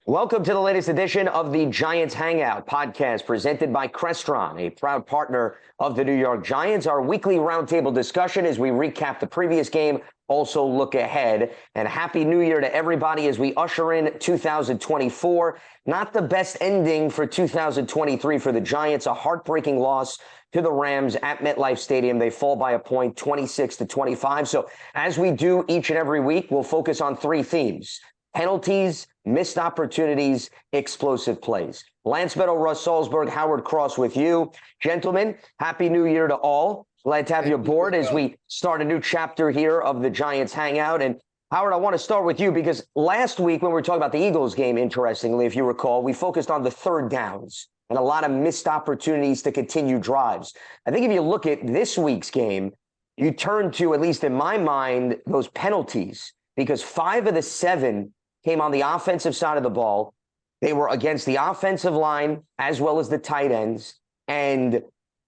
Welcome to the latest edition of the Giants Hangout podcast presented by Crestron, a proud partner of the New York Giants. Our weekly roundtable discussion as we recap the previous game, also look ahead. And Happy New Year to everybody as we usher in 2024. Not the best ending for 2023 for the Giants. A heartbreaking loss to the Rams at MetLife Stadium. They fall by a point, 26-25. So as we do each and every week, we'll focus on three themes: penalties, missed opportunities, explosive plays. Lance Medow, Russ Salzberg, Howard Cross with you. Gentlemen, Happy New Year to all. Glad to have you aboard as we start a new chapter here of the Giants Hangout. And Howard, I want to start with you because last week when we were talking about the Eagles game, interestingly, if you recall, we focused on the third downs and a lot of missed opportunities to continue drives. I think if you look at this week's game, you turn to, at least in my mind, those penalties, because 5 of the 7 came on the offensive side of the ball. They were against the offensive line as well as the tight ends, and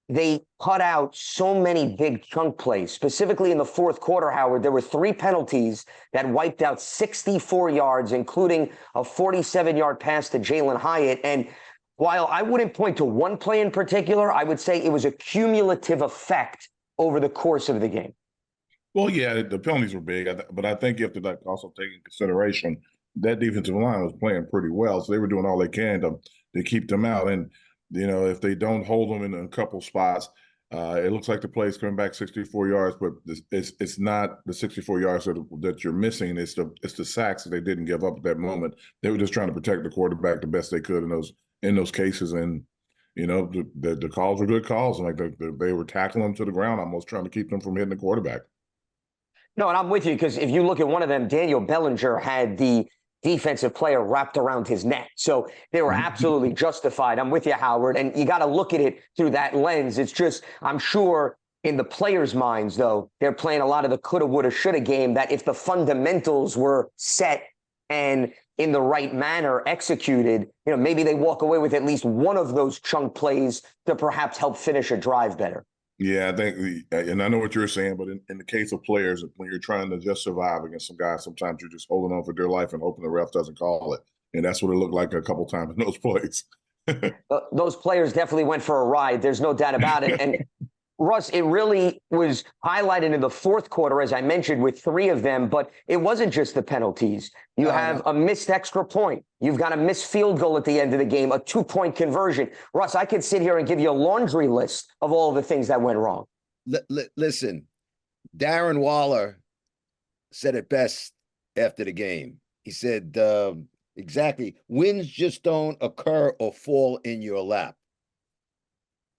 they cut out so many big chunk plays. Specifically in the fourth quarter, Howard, there were 3 penalties that wiped out 64 yards, including a 47-yard pass to Jalen Hyatt. And while I wouldn't point to one play in particular, I would say it was a cumulative effect over the course of the game. Well, yeah, the penalties were big, but I think you have to also take into consideration that defensive line was playing pretty well, so they were doing all they can to keep them out. And if they don't hold them in a couple spots, it looks like the play's coming back 64 yards, but it's not the 64 yards that you're missing. It's the sacks that they didn't give up at that moment. They were just trying to protect the quarterback the best they could in those cases. And the calls were good calls, and they were tackling them to the ground, almost trying to keep them from hitting the quarterback. No, and I'm with you because if you look at one of them, Daniel Bellinger had the defensive player wrapped around his neck. So they were absolutely justified. I'm with you, Howard. And you got to look at it through that lens. It's just, I'm sure in the players' minds, though, they're playing a lot of the coulda, woulda, shoulda game that if the fundamentals were set and in the right manner executed, maybe they walk away with at least one of those chunk plays to perhaps help finish a drive better. Yeah, I think, and I know what you're saying, but in the case of players, when you're trying to just survive against some guys, sometimes you're just holding on for dear life and hoping the ref doesn't call it. And that's what it looked like a couple times in those plays. Those players definitely went for a ride. There's no doubt about it. And Russ, it really was highlighted in the fourth quarter, as I mentioned, with 3 of them. But it wasn't just the penalties. You have a missed extra point. You've got a missed field goal at the end of the game, a 2-point conversion. Russ, I could sit here and give you a laundry list of all of the things that went wrong. Listen, Darren Waller said it best after the game. He said, exactly, wins just don't occur or fall in your lap.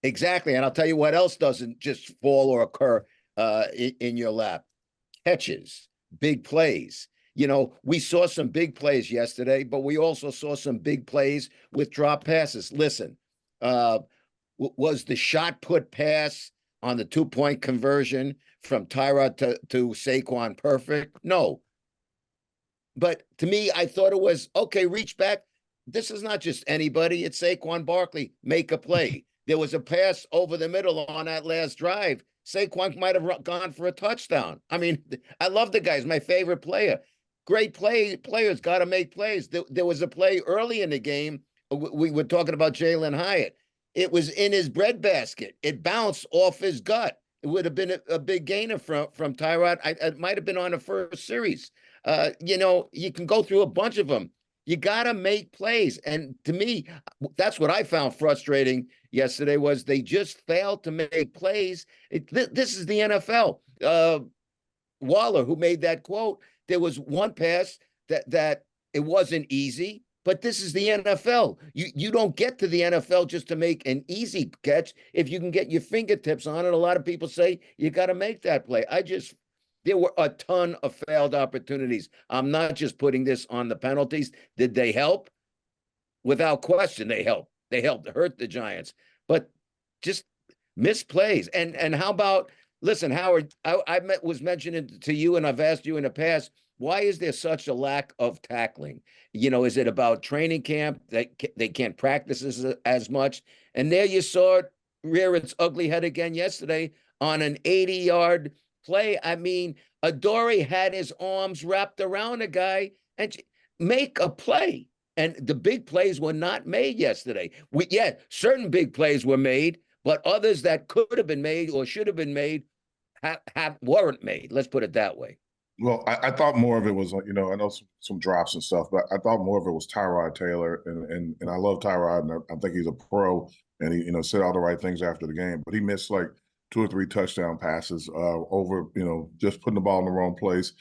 Exactly. And I'll tell you what else doesn't just fall or occur in your lap. Catches, big plays. We saw some big plays yesterday, but we also saw some big plays with drop passes. Listen, was the shot put pass on the 2-point conversion from Tyrod to Saquon perfect? No. But to me, I thought it was, okay, reach back. This is not just anybody. It's Saquon Barkley. Make a play. There was a pass over the middle on that last drive. Saquon might have gone for a touchdown. I mean, I love the guy. He's my favorite player. Great players got to make plays. There was a play early in the game. We were talking about Jalen Hyatt. It was in his breadbasket. It bounced off his gut. It would have been a big gainer from Tyrod. It might have been on the first series. You can go through a bunch of them. You got to make plays. And to me, that's what I found frustrating yesterday was they just failed to make plays. This is the NFL. Waller, who made that quote, there was one pass that it wasn't easy, but this is the NFL. You don't get to the NFL just to make an easy catch. If you can get your fingertips on it, a lot of people say you got to make that play. There were a ton of failed opportunities. I'm not just putting this on the penalties. Did they help? Without question, they helped. They helped hurt the Giants. But just missed plays. And how about, listen, Howard, I was mentioning to you, and I've asked you in the past, why is there such a lack of tackling? Is it about training camp? They can't practice as much? And there you saw it rear its ugly head again yesterday on an 80-yard play. I mean, Adoree had his arms wrapped around a guy and make a play. And the big plays were not made yesterday. Certain big plays were made, but others that could have been made or should have been made weren't made. Let's put it that way. Well, I thought more of it was, I know some drops and stuff, but I thought more of it was Tyrod Taylor, and I love Tyrod, and I think he's a pro, and he, said all the right things after the game, but he missed like 2 or 3 touchdown passes over, just putting the ball in the wrong place.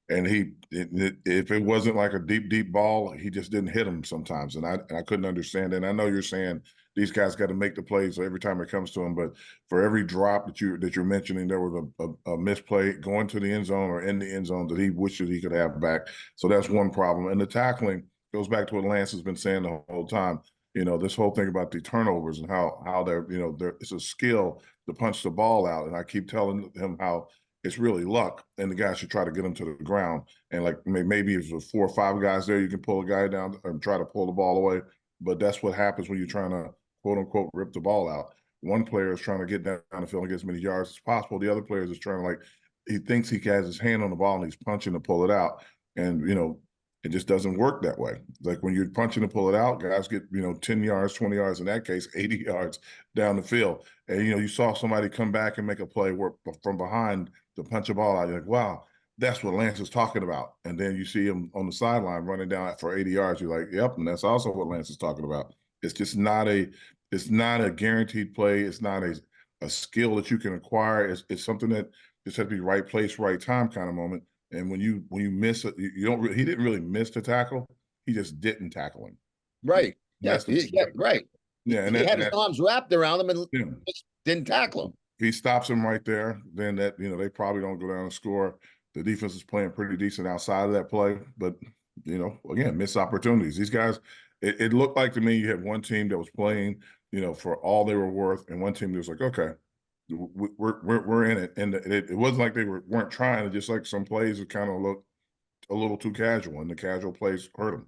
And if it wasn't like a deep ball, he just didn't hit them sometimes. And I couldn't understand it. And I know you're saying these guys got to make the plays every time it comes to them, but for every drop that you're mentioning, there was a misplay going to the end zone or in the end zone that he wishes he could have back. So that's one problem. And the tackling goes back to what Lance has been saying the whole time. This whole thing about the turnovers and how they're, it's a skill to punch the ball out. And I keep telling him how it's really luck, and the guy should try to get him to the ground. And like maybe if there's 4 or 5 guys there, you can pull a guy down and try to pull the ball away. But that's what happens when you're trying to, quote unquote, rip the ball out. One player is trying to get down the field and get as many yards as possible. The other player is trying to, he thinks he has his hand on the ball and he's punching to pull it out. And, it just doesn't work that way. Like when you're punching to pull it out, guys get, 10 yards, 20 yards, in that case, 80 yards down the field. And, you saw somebody come back and make a play from behind to punch a ball out. You're like, wow, that's what Lance is talking about. And then you see him on the sideline running down for 80 yards. You're like, yep, and that's also what Lance is talking about. It's just not a guaranteed play. It's not a skill that you can acquire. It's something that just has to be right place, right time kind of moment. And when you miss it, he didn't really miss the tackle. He just didn't tackle him. Right. Right. Yeah, and he had his arms wrapped around him and just didn't tackle him. He stops him right there. Then that, they probably don't go down and score. The defense is playing pretty decent outside of that play, but again, missed opportunities. These guys, it looked like to me you had one team that was playing, for all they were worth, and one team that was like, okay, we're in it. And it wasn't like they weren't trying. It just like some plays that kind of looked a little too casual, and the casual plays hurt them.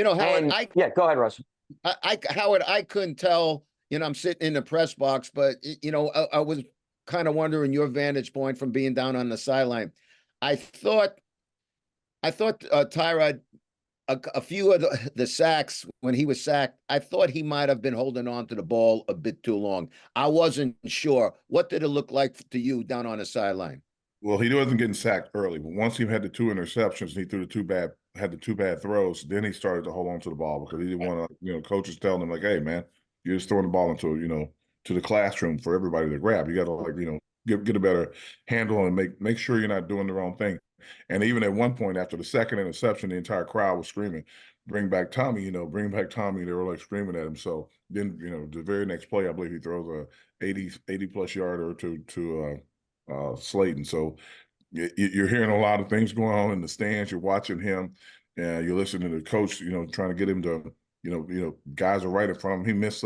Howard, go ahead, Russ. Howard, I couldn't tell. I'm sitting in the press box, but I was kind of wondering your vantage point from being down on the sideline. I thought Tyrod, a few of the sacks when he was sacked, I thought he might have been holding on to the ball a bit too long. I wasn't sure. What did it look like to you down on the sideline? Well, he wasn't getting sacked early, but once he had the 2 interceptions, he threw had the 2 bad throws, then he started to hold on to the ball because he didn't want to, coaches telling him like, hey man, you're just throwing the ball into, to the classroom for everybody to grab. You got to get a better handle and make sure you're not doing the wrong thing. And even at one point after the second interception, the entire crowd was screaming, bring back Tommy, bring back Tommy. They were like screaming at him. So then, the very next play, I believe he throws a 80 plus yarder to Slayton. So you're hearing a lot of things going on in the stands. You're watching him, and you're listening to the coach, trying to get him to, guys are right in front of him. He missed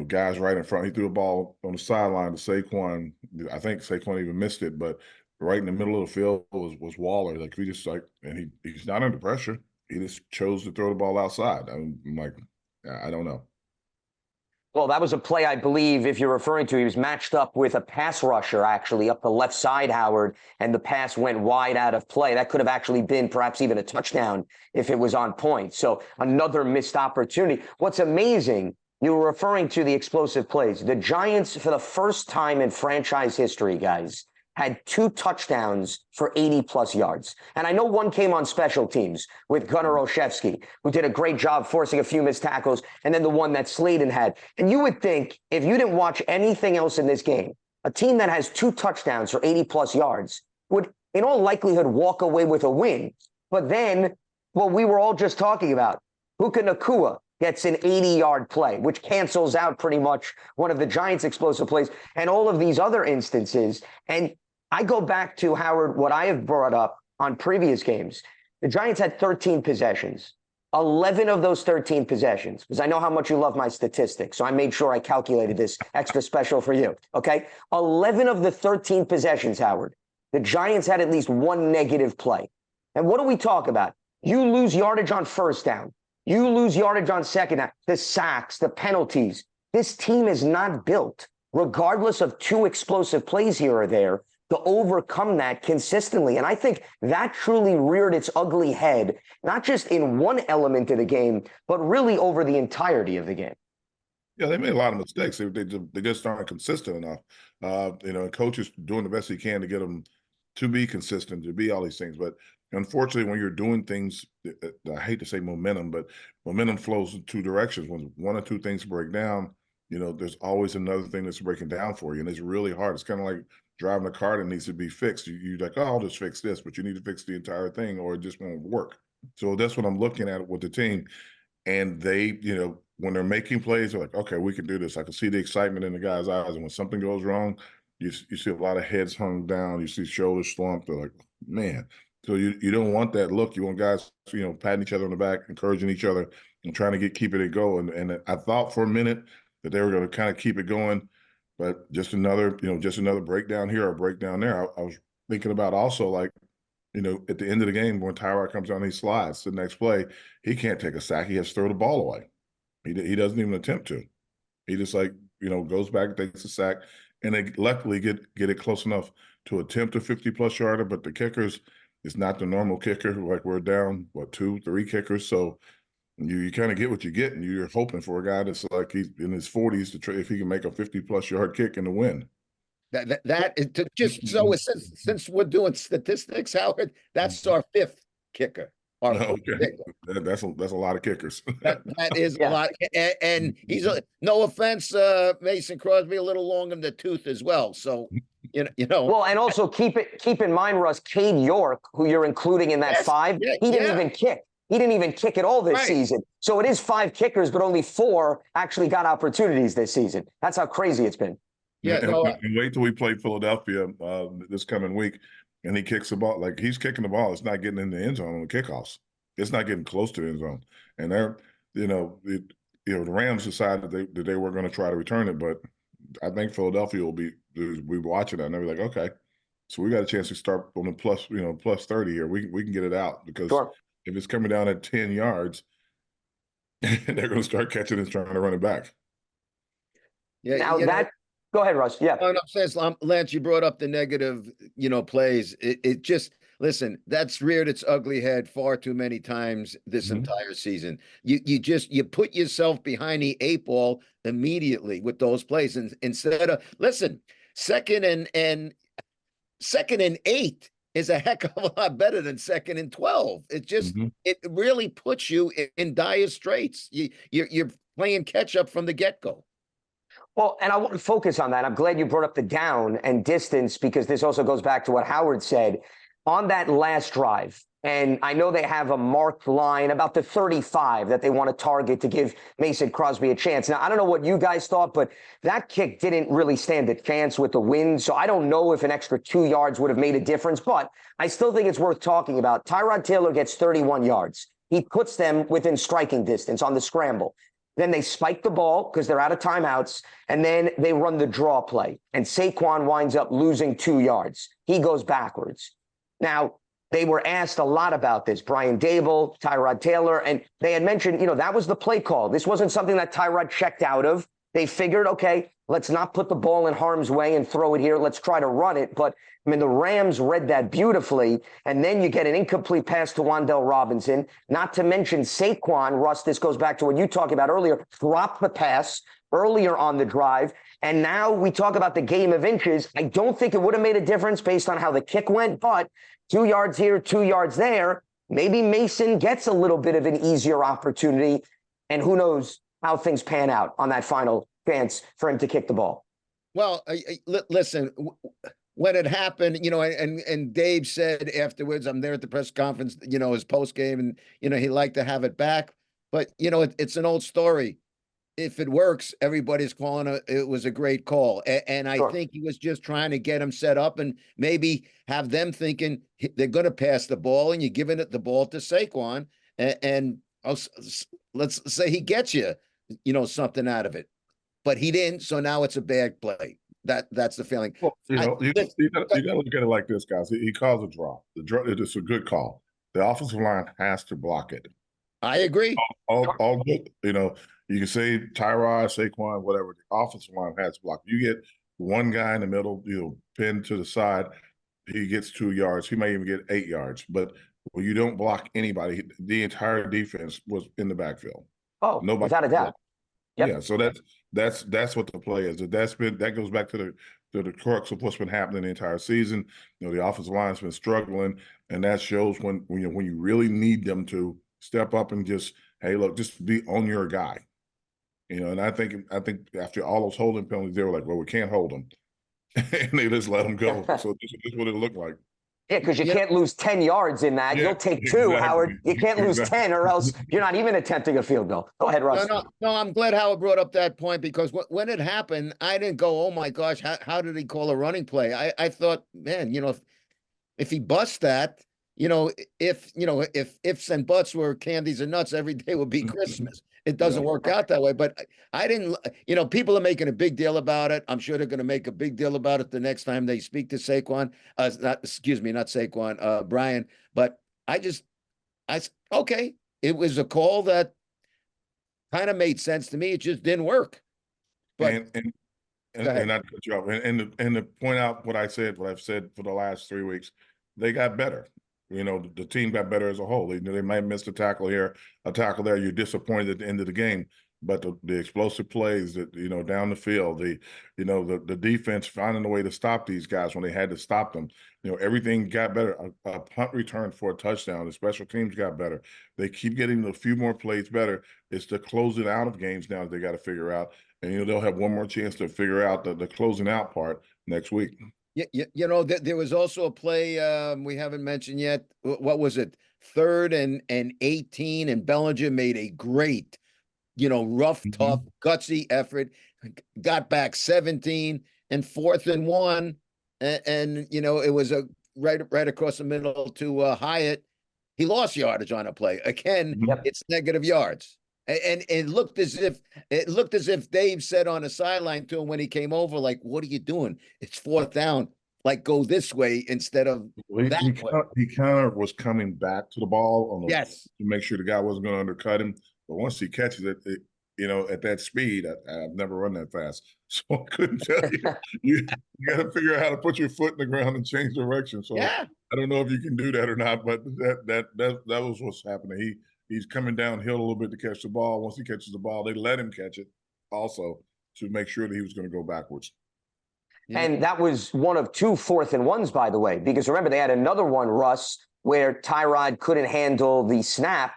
guys right in front. He threw a ball on the sideline to Saquon. I think Saquon even missed it, but right in the middle of the field was Waller. Like and he's not under pressure. He just chose to throw the ball outside. I'm like, I don't know. Well, that was a play, I believe, if you're referring to, he was matched up with a pass rusher, actually, up the left side, Howard, and the pass went wide out of play. That could have actually been perhaps even a touchdown if it was on point. So another missed opportunity. What's amazing, you were referring to the explosive plays. The Giants, for the first time in franchise history, guys, had 2 touchdowns for 80-plus yards. And I know one came on special teams with Gunnar Olszewski, who did a great job forcing a few missed tackles, and then the one that Slayton had. And you would think, if you didn't watch anything else in this game, a team that has 2 touchdowns for 80-plus yards would, in all likelihood, walk away with a win. But then, what we were all just talking about, Puka Nacua gets an 80-yard play, which cancels out pretty much one of the Giants' explosive plays, and all of these other instances. And I go back to, Howard, what I have brought up on previous games. The Giants had 13 possessions. 11 of those 13 possessions, because I know how much you love my statistics, so I made sure I calculated this extra special for you, okay? 11 of the 13 possessions, Howard, the Giants had at least 1 negative play. And what do we talk about? You lose yardage on first down. You lose yardage on second down. The sacks, the penalties. This team is not built, regardless of 2 explosive plays here or there, to overcome that consistently. And I think that truly reared its ugly head, not just in one element of the game, but really over the entirety of the game. Yeah, they made a lot of mistakes. They just aren't consistent enough. Coaches doing the best he can to get them to be consistent, to be all these things. But unfortunately, when you're doing things, I hate to say momentum, but momentum flows in two directions. When one or two things break down, there's always another thing that's breaking down for you, and it's really hard. It's kind of like driving a car that needs to be fixed. You're like, oh, I'll just fix this, but you need to fix the entire thing, or it just won't work. So that's what I'm looking at with the team. And they, when they're making plays, they're like, okay, we can do this. I can see the excitement in the guys' eyes. And when something goes wrong, you see a lot of heads hung down. You see shoulders slumped. They're like, man. So you don't want that look. You want guys, patting each other on the back, encouraging each other, and trying to keep it going. And I thought for a minute that they were going to kind of keep it going, but just another breakdown here or breakdown there. I was thinking about also, like, at the end of the game, when Tyrod comes down, he slides. The next play, he can't take a sack. He has to throw the ball away. He doesn't even attempt to. He just goes back, takes a sack, and they luckily get it close enough to attempt a 50-plus yarder. But the kickers, it's not the normal kicker. Like, we're down, 2, 3 kickers. So you kind of get what you get, and you're hoping for a guy that's like he's in his 40s to try if he can make a 50-plus yard kick in the win. That is just so since we're doing statistics, Howard, that's our 5th kicker. Okay. Kicker. That's a lot of kickers. that is a lot, and he's no offense, Mason Crosby, a little long in the tooth as well. So Well, and also keep in mind, Russ, Cade York, who you're including in that 5, he didn't even kick. He didn't even kick at all this season. So it is 5 kickers, but only 4 actually got opportunities this season. That's how crazy it's been. Yeah, and wait till we play Philadelphia this coming week, and he kicks the ball. Like, he's kicking the ball. It's not getting in the end zone on the kickoffs. It's not getting close to the end zone. And they're, the Rams decided that they were going to try to return it, but I think Philadelphia will be watching that, and they'll be like, okay, so we got a chance to start on the plus 30 here. We can get it out, because if it's coming down at 10 yards, they're going to start catching it and trying to run it back. Yeah. Now go ahead, Russ. Yeah. No, I'm saying, Lance, you brought up the negative, plays. It just, listen, that's reared its ugly head far too many times this entire season. You put yourself behind the 8 ball immediately with those plays, and instead of, listen, second and 8 is a heck of a lot better than 2nd and 12. It just it really puts you in dire straits. You're playing catch up from the get-go. Well, and I want to focus on that. I'm glad you brought up the down and distance, because this also goes back to what Howard said on that last drive. And I know they have a marked line about the 35 that they want to target to give Mason Crosby a chance. Now, I don't know what you guys thought, but that kick didn't really stand a chance with the wind. So I don't know if an extra 2 yards would have made a difference, but I still think it's worth talking about. Tyrod Taylor gets 31 yards. He puts them within striking distance on the scramble. Then they spike the ball because they're out of timeouts, and then they run the draw play. And Saquon winds up losing 2 yards. He goes backwards. Now, they were asked a lot about this, Brian Dable, Tyrod Taylor, and they had mentioned, that was the play call. This wasn't something that Tyrod checked out of. They figured, okay, let's not put the ball in harm's way and throw it here. Let's try to run it. But, the Rams read that beautifully, and then you get an incomplete pass to Wan'Dale Robinson, not to mention Saquon. Russ, this goes back to what you talked about earlier, dropped the pass earlier on the drive, and now we talk about the game of inches. I don't think it would have made a difference based on how the kick went, but 2 yards here, 2 yards there, maybe Mason gets a little bit of an easier opportunity, and who knows how things pan out on that final chance for him to kick the ball. Well, listen, when it happened, and Dave said afterwards, I'm there at the press conference, his post game, and, he liked to have it back. But, it's an old story. If it works, everybody's calling it was a great call. And I think he was just trying to get him set up and maybe have them thinking they're going to pass the ball, and you're giving the ball to Saquon. And let's say he gets you, something out of it. But he didn't, so now it's a bad play. That's the feeling. Well, you got to look at it like this, guys. He calls a draw. The draw is a good call. The offensive line has to block it. I agree. All good. You can say Tyrod, Saquon, whatever. The offensive line has to block. You get one guy in the middle, pinned to the side, he gets 2 yards. He may even get 8 yards. But when you don't block anybody, the entire defense was in the backfield. Oh, Nobody. without a doubt. Yep. Yeah, so that's what the play is. That goes back to the crux of what's been happening the entire season. The offensive line's been struggling, and that shows when you really need them to step up and just, hey, look, just be on your guy. And I think after all those holding penalties, they were like, well, we can't hold them, and they just let them go. So this is what it looked like. Yeah, because you can't lose 10 yards in that. Yeah, You'll take 2, exactly. Howard. You can't lose 10, or else you're not even attempting a field goal. Go ahead, Russ. No, I'm glad Howard brought up that point, because when it happened, I didn't go, oh my gosh, how did he call a running play? I thought, man, if he busts that, if ifs and buts were candies and nuts, every day would be Christmas. It doesn't work out that way. But I didn't, people are making a big deal about it. I'm sure they're going to make a big deal about it the next time they speak to Saquon. Not Saquon, Brian. But okay. It was a call that kind of made sense to me. It just didn't work. But and not to cut you off, and to point out what I've said for the last 3 weeks, they got better. The team got better as a whole. They might miss a tackle here, a tackle there. You're disappointed at the end of the game, but the explosive plays that down the field, the defense finding a way to stop these guys when they had to stop them. Everything got better. A punt return for a touchdown. The special teams got better. They keep getting a few more plays better. It's the closing out of games now that they got to figure out, and they'll have one more chance to figure out the closing out part next week. Yeah, there was also a play we haven't mentioned yet. What was it? 3rd and 18, and Bellinger made a great, rough, tough, gutsy effort. Got back 17, and 4th and 1, and it was a right across the middle to Hyatt. He lost yardage on a play. Again, It's negative yards. And it looked as if Dave said on the sideline to him when he came over, like, what are you doing? It's 4th down. Like, go this way instead of that way. He kind of was coming back to the ball to make sure the guy wasn't going to undercut him. But once he catches it, at that speed, I've never run that fast, so I couldn't tell you. You got to figure out how to put your foot in the ground and change direction. So I don't know if you can do that or not, but that was what's happening. He's coming downhill a little bit to catch the ball. Once he catches the ball, they let him catch it also to make sure that he was going to go backwards. Yeah. And that was one of 2 4th and 1s, by the way, because remember, they had another one, Russ, where Tyrod couldn't handle the snap,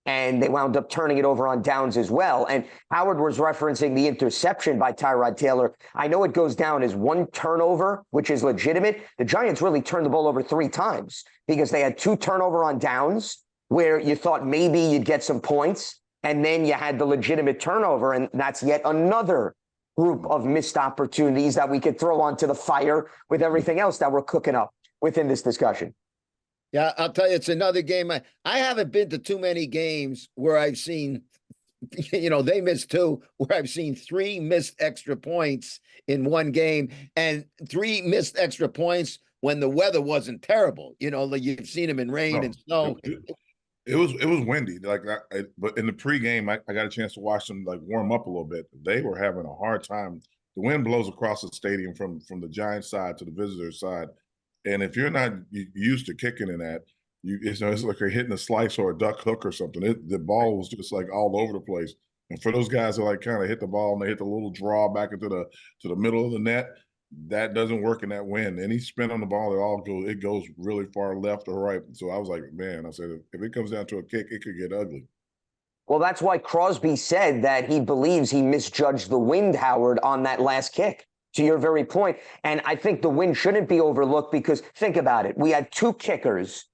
and they wound up turning it over on downs as well. And Howard was referencing the interception by Tyrod Taylor. I know it goes down as 1 turnover, which is legitimate. The Giants really turned the ball over 3 times because they had 2 turnover on downs, where you thought maybe you'd get some points, and then you had the legitimate turnover, and that's yet another group of missed opportunities that we could throw onto the fire with everything else that we're cooking up within this discussion. Yeah, I'll tell you, it's another game. I haven't been to too many games where I've seen, they missed 2, where I've seen 3 missed extra points in one game, and 3 missed extra points when the weather wasn't terrible. You've seen them in rain and snow. It was windy, but in the pregame, I got a chance to watch them warm up a little bit. They were having a hard time. The wind blows across the stadium from the Giants side to the visitors side, and if you're not used to kicking in that, it's like you're hitting a slice or a duck hook or something. The ball was just all over the place. And for those guys that kind of hit the ball and they hit the little draw back into the middle of the net, that doesn't work in that wind. Any spin on the ball, it goes really far left or right. So I was like, man, I said, if it comes down to a kick, it could get ugly. Well, that's why Crosby said that he believes he misjudged the wind, Howard, on that last kick, to your very point. And I think the wind shouldn't be overlooked because think about it. We had 2 kickers.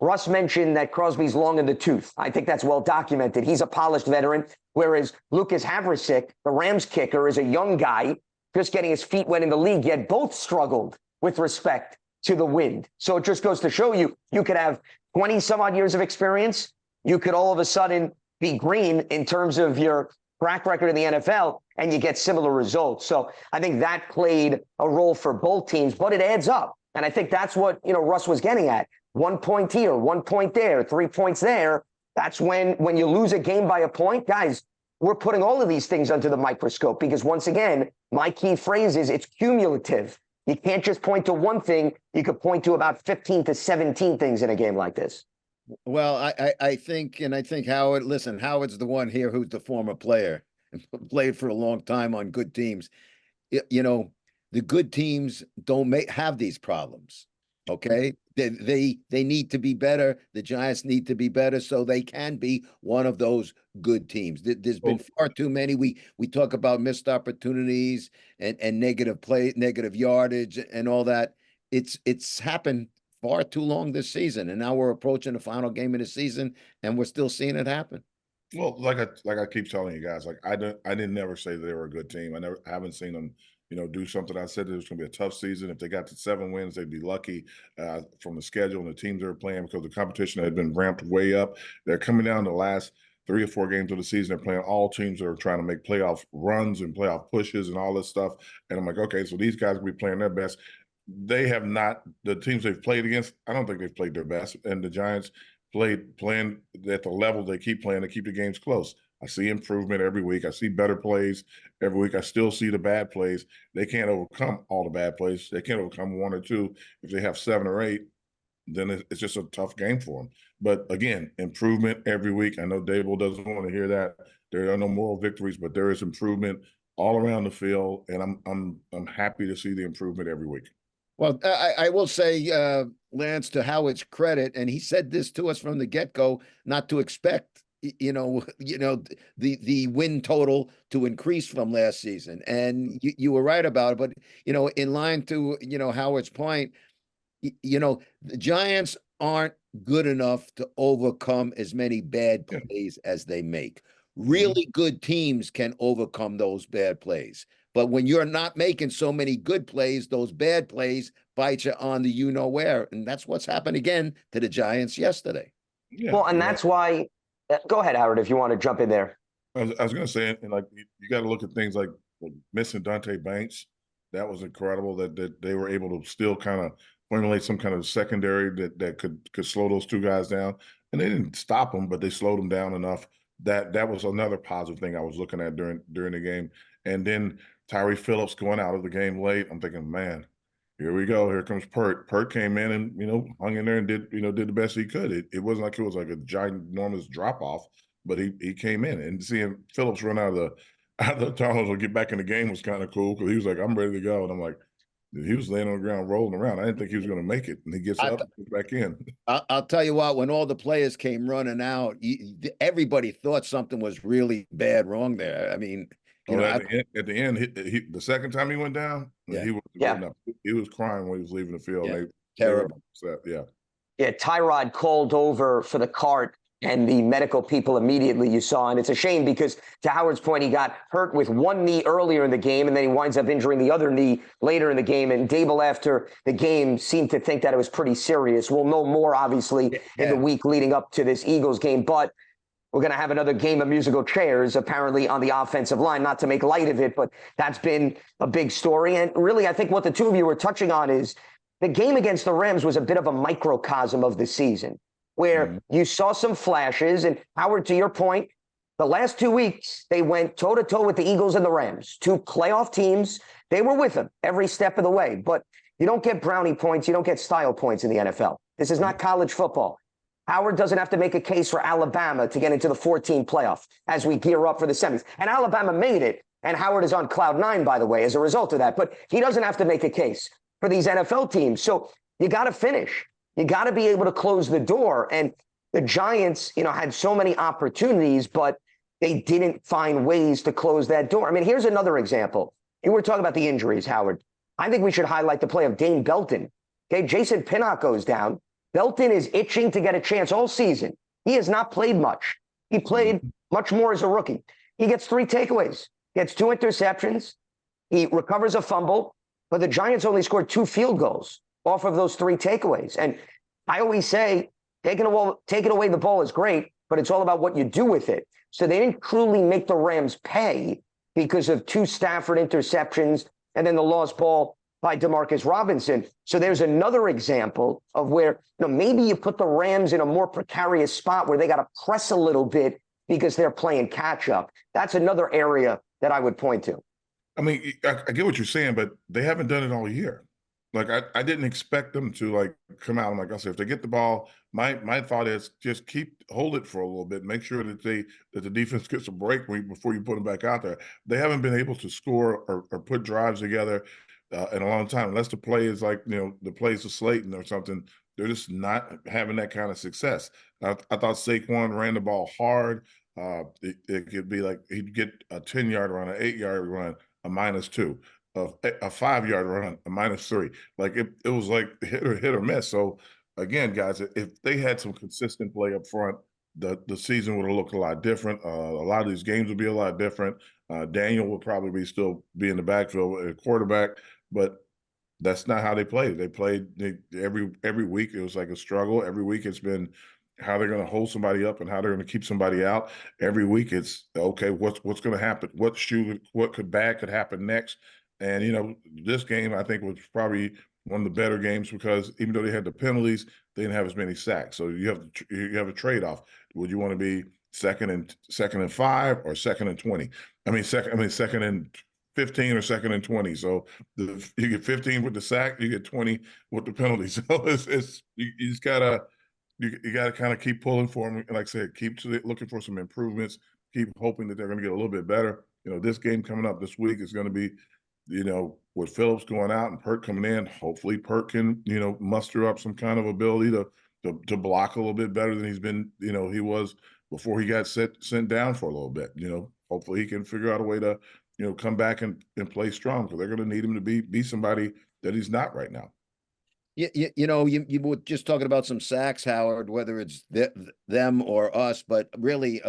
Russ mentioned that Crosby's long in the tooth. I think that's well documented. He's a polished veteran, whereas Lucas Havrisik, the Rams kicker, is a young guy just getting his feet wet in the league, yet both struggled with respect to the wind. So it just goes to show you could have 20 some odd years of experience. You could all of a sudden be green in terms of your track record in the NFL, and you get similar results. So I think that played a role for both teams, but it adds up. And I think that's what, Russ was getting at. 1 point here, 1 point there, 3 points there. That's when you lose a game by a point, guys, we're putting all of these things under the microscope because, once again, my key phrase is it's cumulative. You can't just point to one thing. You could point to about 15 to 17 things in a game like this. Well, I think Howard, listen, Howard's the one here who's the former player and played for a long time on good teams. You know, the good teams don't have these problems. Okay. They need to be better. The Giants need to be better so they can be one of those good teams. There's been far too many. We talk about missed opportunities and negative play, negative yardage and all that. It's happened far too long this season, and now we're approaching the final game of the season, and we're still seeing it happen. Well, like I keep telling you guys, like I didn't never say they were a good team. I haven't seen them, do something. I said it was going to be a tough season. If they got to 7 wins, they'd be lucky from the schedule and the teams they were playing because the competition had been ramped way up. They're coming down the last 3 or 4 games of the season. They're playing all teams that are trying to make playoff runs and playoff pushes and all this stuff. And I'm like, okay, so these guys will be playing their best. They have not. The teams they've played against, I don't think they've played their best. And the Giants playing at the level they keep playing to keep the games close. I see improvement every week. I see better plays every week. I still see the bad plays. They can't overcome all the bad plays. They can't overcome 1 or 2. If they have 7 or 8, then it's just a tough game for them. But again, improvement every week. I know Dable doesn't want to hear that. There are no moral victories, but there is improvement all around the field, and I'm happy to see the improvement every week. Well, I will say, Lance, to Howard's credit, and he said this to us from the get-go, not to expect, the win total to increase from last season. And you were right about it. But, in line to, Howard's point, the Giants aren't good enough to overcome as many bad plays as they make. Really good teams can overcome those bad plays. But when you're not making so many good plays, those bad plays bite you on the you-know-where. And that's what's happened again to the Giants yesterday. Yeah, well, and that's why go ahead, Howard, if you want to jump in there. I was going to say, and like you got to look at things like missing Dante Banks. That was incredible that they were able to still kind of formulate some kind of secondary that could slow those 2 guys down. And they didn't stop them, but they slowed them down enough. That was another positive thing I was looking at during the game. And then Tyree Phillips going out of the game late. I'm thinking, man, here we go. Here comes Pert. Pert came in and, hung in there and did the best he could. It wasn't like it was like a ginormous drop off, but he came in, and seeing Phillips run out of the tunnels or get back in the game was kind of cool because he was like, I'm ready to go. And I'm like, he was laying on the ground rolling around. I didn't think he was going to make it. And he gets up and gets back in. I'll tell you what, when all the players came running out, everybody thought something was really bad wrong there. I mean, at the end, the second time he went down, he was crying when he was leaving the field. Yeah. Terrible. Yeah, Tyrod called over for the cart, and the medical people immediately, you saw. And it's a shame because, to Howard's point, he got hurt with one knee earlier in the game, and then he winds up injuring the other knee later in the game. And Dable, after the game, seemed to think that it was pretty serious. We'll know more, obviously, in the week leading up to this Eagles game. But we're going to have another game of musical chairs, apparently, on the offensive line. Not to make light of it, but that's been a big story. And really, I think what the two of you were touching on is the game against the Rams was a bit of a microcosm of the season, where you saw some flashes. And Howard, to your point, the last 2 weeks, they went toe-to-toe with the Eagles and the Rams, 2 playoff teams. They were with them every step of the way. But you don't get brownie points. You don't get style points in the NFL. This is not college football. Howard doesn't have to make a case for Alabama to get into the 14 playoff as we gear up for the semis. And Alabama made it. And Howard is on cloud 9, by the way, as a result of that. But he doesn't have to make a case for these NFL teams. So you got to finish. You got to be able to close the door. And the Giants, had so many opportunities, but they didn't find ways to close that door. I mean, here's another example. You were talking about the injuries, Howard. I think we should highlight the play of Dane Belton. Okay, Jason Pinnock goes down. Belton is itching to get a chance all season. He has not played much. He played much more as a rookie. He gets 3 takeaways, gets 2 interceptions. He recovers a fumble, but the Giants only scored 2 field goals off of those 3 takeaways. And I always say, taking away the ball is great, but it's all about what you do with it. So they didn't truly make the Rams pay because of 2 Stafford interceptions and then the lost ball by Demarcus Robinson. So there's another example of where maybe you put the Rams in a more precarious spot where they got to press a little bit because they're playing catch up. That's another area that I would point to. I mean, I get what you're saying, but they haven't done it all year. Like I didn't expect them to like come out. And like I said, if they get the ball, my thought is just hold it for a little bit, make sure that the defense gets a break before you put them back out there. They haven't been able to score or put drives together in a long time, unless the play is like the plays of Slayton or something. They're just not having that kind of success. I thought Saquon ran the ball hard. It could be like he'd get a 10-yard run, an 8-yard run, a -2, a 5-yard run, a -3. Like it was like hit or miss. So again, guys, if they had some consistent play up front, the season would have looked a lot different. A lot of these games would be a lot different. Daniel would probably still be in the backfield at quarterback, but that's not how they played. Every week it was like a struggle. Every week it's been how they're going to hold somebody up and how they're going to keep somebody out. Every week it's okay. What's going to happen? What could happen next? And this game I think was probably one of the better games because even though they had the penalties, they didn't have as many sacks. So you have a trade off. Would you want to be second and 5 or second and 20? Second and 15 or second and 20. So you get 15 with the sack, you get 20 with the penalty. So you just gotta kind of keep pulling for them. Like I said, keep looking for some improvements. Keep hoping that they're going to get a little bit better. This game coming up this week is going to be, with Phillips going out and Pert coming in. Hopefully, Pert can muster up some kind of ability to block a little bit better than he's been. He was before he got sent down for a little bit. Hopefully he can figure out a way to come back and play strong because they're going to need him to be somebody that he's not right now. You were just talking about some sacks, Howard, whether it's them or us, but really,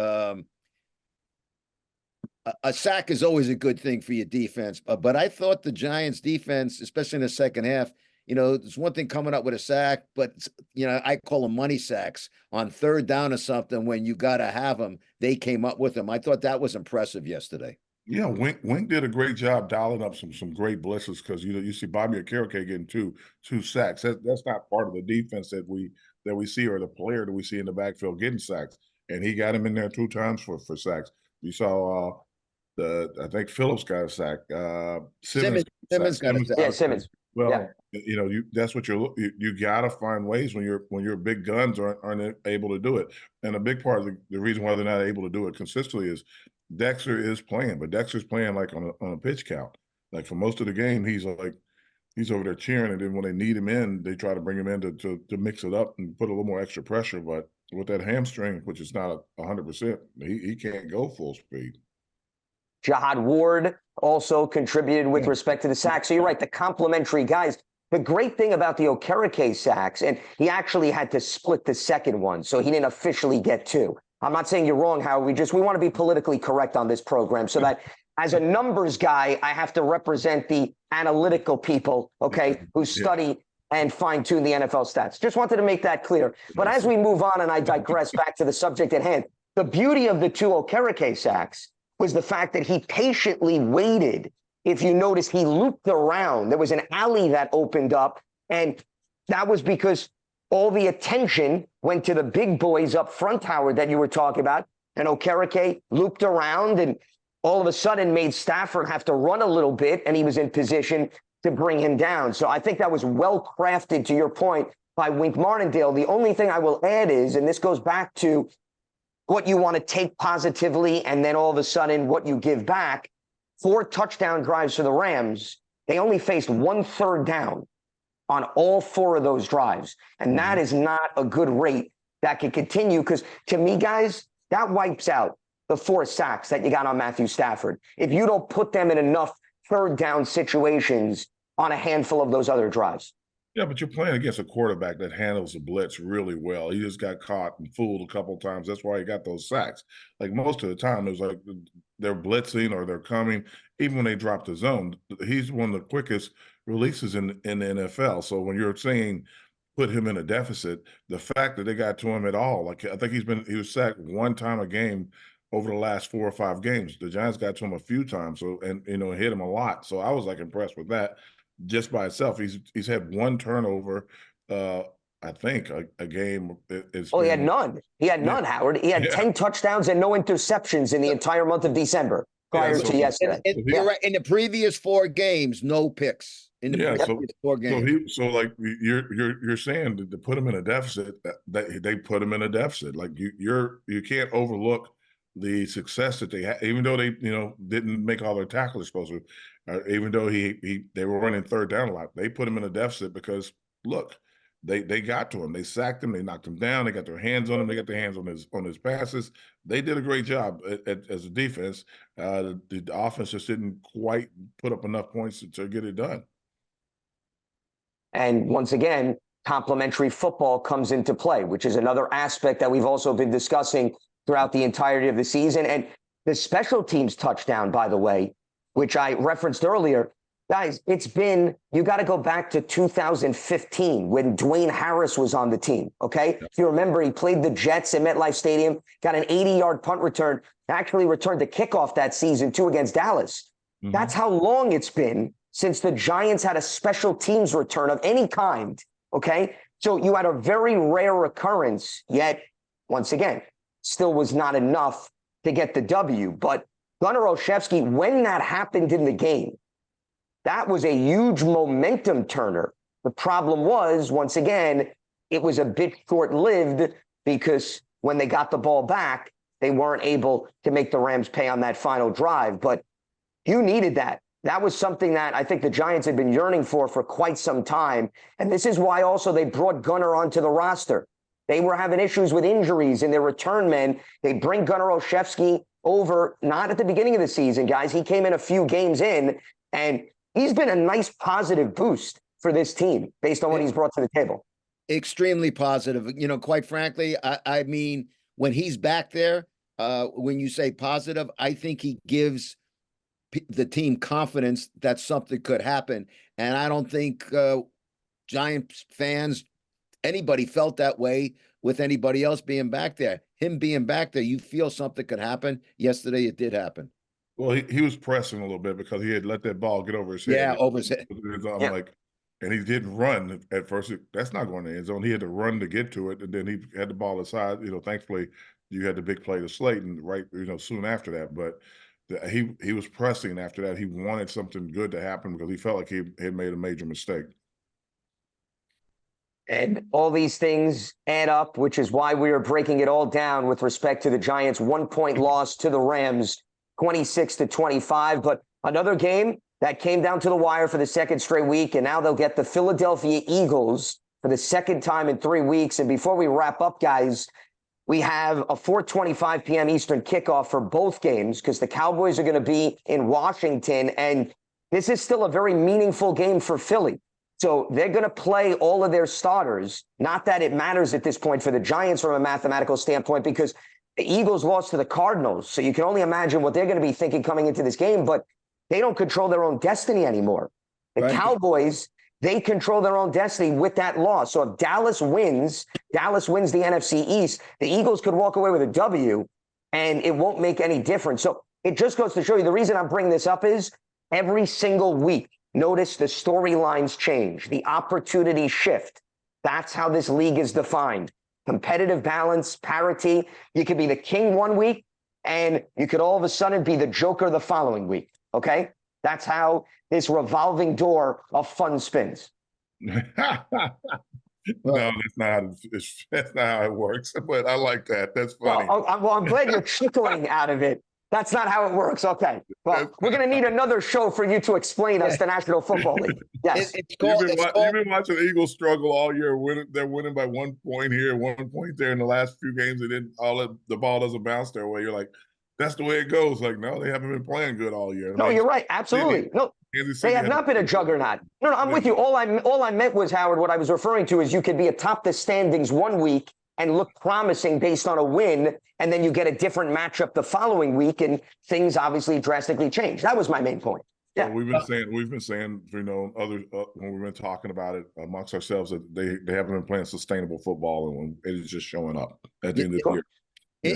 a sack is always a good thing for your defense. But I thought the Giants' defense, especially in the second half, there's one thing coming up with a sack, but I call them money sacks on third down or something. When you got to have them, they came up with them. I thought that was impressive yesterday. Yeah, Wink did a great job dialing up some great blitzes because you see Bobby Okereke getting two sacks. That's not part of the defense that we see or the player that we see in the backfield getting sacks. And he got him in there 2 times for sacks. You saw I think Phillips got a sack. Simmons got a sack. Yeah, Simmons. Well, yeah. That's what you got to find ways when your big guns aren't able to do it. And a big part of the reason why they're not able to do it consistently is Dexter is playing, but Dexter's playing like on a pitch count. Like for most of the game, he's over there cheering, and then when they need him in, they try to bring him in to mix it up and put a little more extra pressure. But with that hamstring, which is not 100%, he can't go full speed. Jihad Ward also contributed with respect to the sacks. So you're right, the complementary guys. The great thing about the Okereke sacks, and he actually had to split the second one, so he didn't officially get 2. I'm not saying you're wrong, Howard. We want to be politically correct on this program so that as a numbers guy, I have to represent the analytical people, okay, who study and fine-tune the NFL stats. Just wanted to make that clear. But as we move on, and I digress back to the subject at hand, the beauty of the 2 Okereke sacks was the fact that he patiently waited. If you notice, he looped around. There was an alley that opened up, and that was because all the attention went to the big boys up front, Howard, that you were talking about. And Okereke looped around and all of a sudden made Stafford have to run a little bit, and he was in position to bring him down. So I think that was well crafted, to your point, by Wink Martindale. The only thing I will add is, and this goes back to what you want to take positively and then all of a sudden what you give back, 4 touchdown drives for the Rams. They only faced 1 third down on all 4 of those drives. And that is not a good rate that can continue because, to me, guys, that wipes out the 4 sacks that you got on Matthew Stafford if you don't put them in enough third down situations on a handful of those other drives. Yeah, but you're playing against a quarterback that handles the blitz really well. He just got caught and fooled a couple of times. That's why he got those sacks. Like most of the time, it was like they're blitzing or they're coming. Even when they drop the zone, he's one of the quickest releases in the NFL. So when you're saying put him in a deficit, the fact that they got to him at all, like I think he was sacked 1 time a game over the last 4 or 5 games. The Giants got to him a few times, and hit him a lot. So I was like impressed with that. Just by itself, he's had 1 turnover. I I think, a game. Oh, he had none. He had none, Howard. He had 10 touchdowns and no interceptions in the entire month of December prior to yesterday. You're right. In the previous 4 games, no picks. In the previous 4 games. So like you're saying to put him in a deficit, that they put him in a deficit. Like you can't overlook the success that they had, even though they didn't make all their tackles supposed to, even though they were running third down a lot. They put him in a deficit because look, they got to him, they sacked him, they knocked him down, they got their hands on him, they got their hands on his passes. They did a great job as a defense. The offense just didn't quite put up enough points to get it done. And once again, complementary football comes into play, which is another aspect that we've also been discussing throughout the entirety of the season. And the special teams touchdown, by the way, which I referenced earlier, guys, you got to go back to 2015 when Dwayne Harris was on the team, okay? If you remember, he played the Jets at MetLife Stadium, got an 80-yard punt return, actually returned the kickoff that season, too, against Dallas. Mm-hmm. That's how long it's been since the Giants had a special teams return of any kind, okay? So you had a very rare occurrence, yet, once again, still was not enough to get the W. But Gunnar Olszewski, when that happened in the game, that was a huge momentum turner. The problem was, once again, it was a bit short-lived because when they got the ball back, they weren't able to make the Rams pay on that final drive. But you needed that. That was something that I think the Giants had been yearning for quite some time. And this is why also they brought Gunnar onto the roster. They were having issues with injuries in their return men. They bring Gunnar Olszewski over, not at the beginning of the season, guys. He came in a few games in, and he's been a nice positive boost for this team based on what he's brought to the table. Extremely positive. Quite frankly, I mean, when he's back there, when you say positive, I think he gives the team confidence that something could happen. And I don't think Giants fans, anybody felt that way with anybody else being back there. Him being back there, you feel something could happen. Yesterday, it did happen. Well, he was pressing a little bit because he had let that ball get over his head. Yeah, over his head. And he didn't run at first. That's not going to the end zone. He had to run to get to it, and then he had the ball aside. Thankfully, you had the big play to Slayton soon after that. But he was pressing after that. He wanted something good to happen because he felt like he had made a major mistake. And all these things add up, which is why we are breaking it all down with respect to the Giants' 1-point loss to the Rams, 26-25. But another game that came down to the wire for the second straight week, and now they'll get the Philadelphia Eagles for the second time in 3 weeks. And before we wrap up, guys, we have a 4:25 p.m. Eastern kickoff for both games because the Cowboys are going to be in Washington, and this is still a very meaningful game for Philly. So they're going to play all of their starters. Not that it matters at this point for the Giants from a mathematical standpoint because the Eagles lost to the Cardinals. So you can only imagine what they're going to be thinking coming into this game, but they don't control their own destiny anymore. The Cowboys, they control their own destiny with that loss. So if Dallas wins the NFC East, the Eagles could walk away with a W, and it won't make any difference. So it just goes to show you the reason I'm bringing this up is every single week, notice the storylines change, the opportunities shift. That's how this league is defined. Competitive balance, parity. You could be the king one week, and you could all of a sudden be the joker the following week, okay? That's how this revolving door of fun spins. No, that's not how it works, but I like that. That's funny. Well, I'm glad you're chuckling out of it. That's not how it works. Okay. Well, we're going to need another show for you to explain us the National Football League. Yes. You've been watching the Eagles struggle all year. They're winning by 1 point here, 1 point there in the last few games, and then the ball doesn't bounce their way. You're like, that's the way it goes. Like, no, they haven't been playing good all year. No, you're right. Absolutely. No, they have not been a juggernaut. No, I'm with you. All I meant was, Howard, what I was referring to is you could be atop the standings 1 week and look promising based on a win, and then you get a different matchup the following week, and things obviously drastically change. That was my main point. Yeah, we've been saying, others when we've been talking about it amongst ourselves that they haven't been playing sustainable football, and it is just showing up at the end of the year.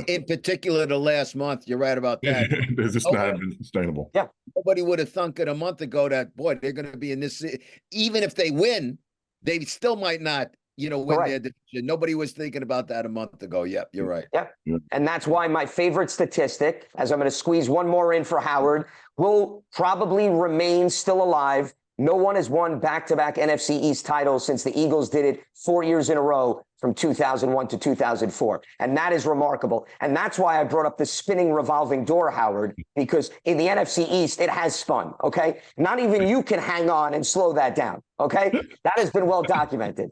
In particular, the last month, you're right about that. It's just not been sustainable. Yeah, nobody would have thunk it a month ago that boy they're going to be in this. Even if they win, they still might not win Correct. their division. Nobody was thinking about that a month ago. Yep, you're right. Yep. Yeah. And that's why my favorite statistic, as I'm going to squeeze one more in for Howard, will probably remain still alive. No one has won back-to-back NFC East titles since the Eagles did it 4 years in a row from 2001 to 2004. And that is remarkable. And that's why I brought up the spinning revolving door, Howard, because in the NFC East, it has spun, okay? Not even you can hang on and slow that down, okay? That has been well documented.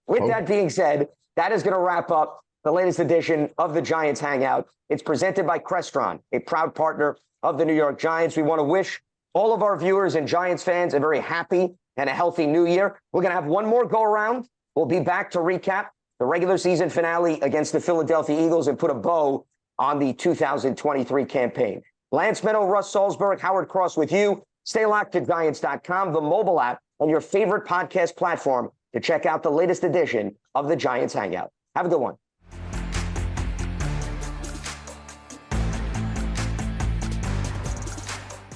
With that being said, that is going to wrap up the latest edition of the Giants Hangout. It's presented by Crestron, a proud partner of the New York Giants. We want to wish all of our viewers and Giants fans a very happy and a healthy new year. We're going to have one more go around. We'll be back to recap the regular season finale against the Philadelphia Eagles and put a bow on the 2023 campaign. Lance Medow, Russ Salzberg, Howard Cross with you. Stay locked to Giants.com, the mobile app, and your favorite podcast platform to check out the latest edition of the Giants Hangout. Have a good one.